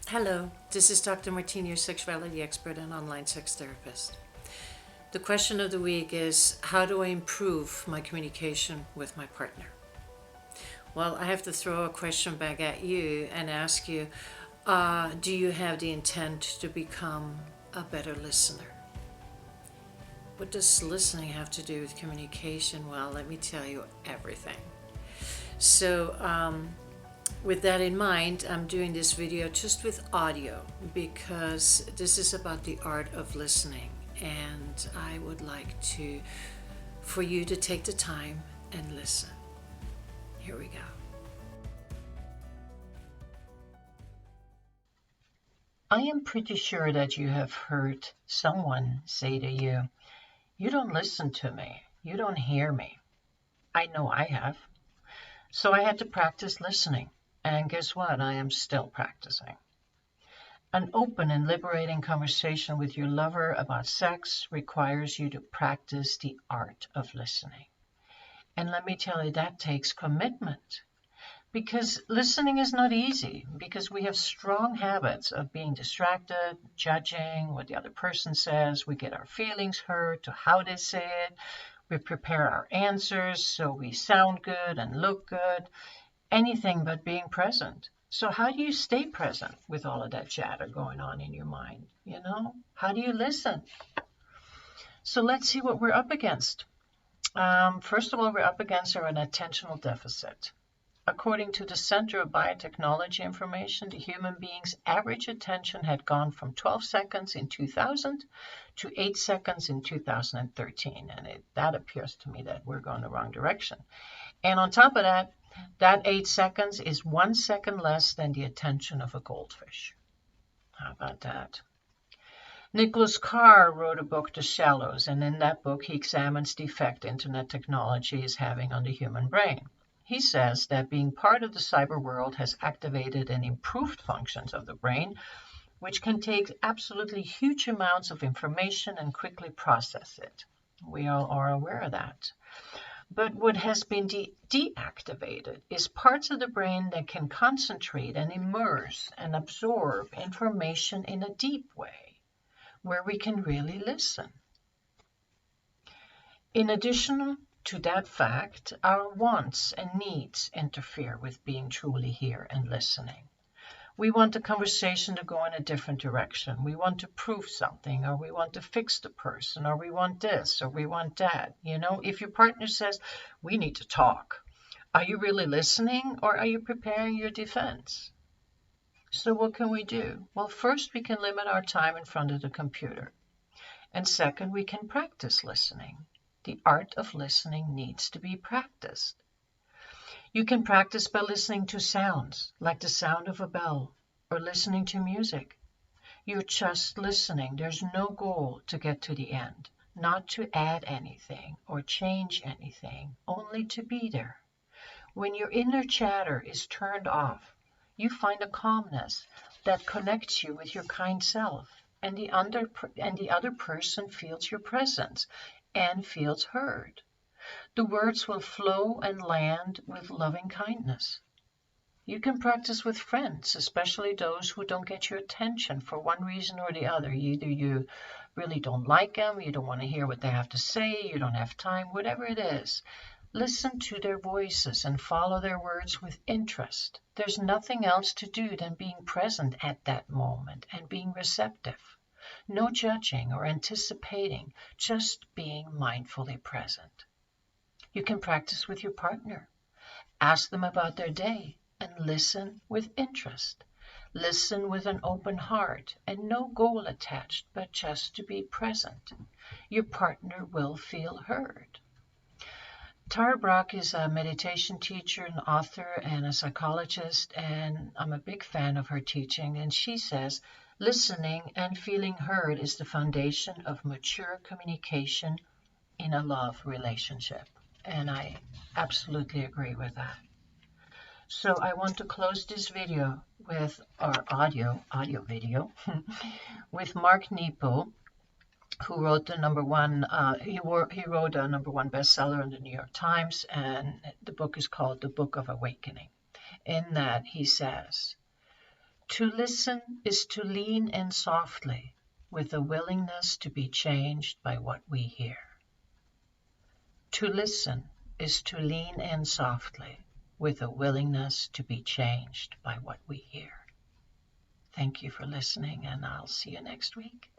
Hello, this is Dr. Martina, your sexuality expert and online sex therapist. The question of the week is, how do I improve my communication with my partner? Well, I have to throw a question back at you and ask you, do you have the intent to become a better listener? What does listening have to do with communication? Well, let me tell you everything. So, with that in mind, I'm doing this video just with audio because this is about the art of listening, and I would like for you to take the time and listen. Here we go. I am pretty sure that you have heard someone say to you, "You don't listen to me. You don't hear me." I know I have. So I had to practice listening. And guess what? I am still practicing. An open and liberating conversation with your lover about sex requires you to practice the art of listening. And let me tell you, that takes commitment. Because listening is not easy, because we have strong habits of being distracted, judging what the other person says. We get our feelings hurt to how they say it. We prepare our answers so we sound good and look good. Anything but being present. So how do you stay present with all of that chatter going on in your mind? How do you listen? So let's see what we're up against. First of all, we're up against an attentional deficit. According to the Center of Biotechnology Information, the human being's average attention had gone from 12 seconds in 2000 to 8 seconds in 2013. And that appears to me that we're going the wrong direction. And on top of that, that 8 seconds is 1 second less than the attention of a goldfish. How about that? Nicholas Carr wrote a book, The Shallows, and in that book he examines the effect internet technology is having on the human brain. He says that being part of the cyber world has activated and improved functions of the brain, which can take absolutely huge amounts of information and quickly process it. We all are aware of that. But what has been deactivated is parts of the brain that can concentrate and immerse and absorb information in a deep way, where we can really listen. In addition to that fact, our wants and needs interfere with being truly here and listening. We want the conversation to go in a different direction. We want to prove something, or we want to fix the person, or we want this, or we want that. If your partner says, "We need to talk," are you really listening, or are you preparing your defense? So what can we do? Well, first, we can limit our time in front of the computer. And second, we can practice listening. The art of listening needs to be practiced. You can practice by listening to sounds, like the sound of a bell, or listening to music. You're just listening. There's no goal to get to the end, not to add anything or change anything, only to be there. When your inner chatter is turned off, you find a calmness that connects you with your kind self, and the other person feels your presence and feels heard. The words will flow and land with loving kindness. You can practice with friends, especially those who don't get your attention for one reason or the other. Either you really don't like them, you don't want to hear what they have to say, you don't have time, whatever it is. Listen to their voices and follow their words with interest. There's nothing else to do than being present at that moment and being receptive. No judging or anticipating, just being mindfully present. You can practice with your partner. Ask them about their day and listen with interest. Listen with an open heart and no goal attached, but just to be present. Your partner will feel heard. Tara Brach is a meditation teacher, an author, and a psychologist, and I'm a big fan of her teaching. And she says, listening and feeling heard is the foundation of mature communication in a love relationship. And I absolutely agree with that. So I want to close this video with our audio video, with Mark Nepo, who wrote the number one, he wrote a number one bestseller in the New York Times, and the book is called The Book of Awakening. In that he says, To listen is to lean in softly with a willingness to be changed by what we hear. To listen is to lean in softly with a willingness to be changed by what we hear. Thank you for listening, and I'll see you next week.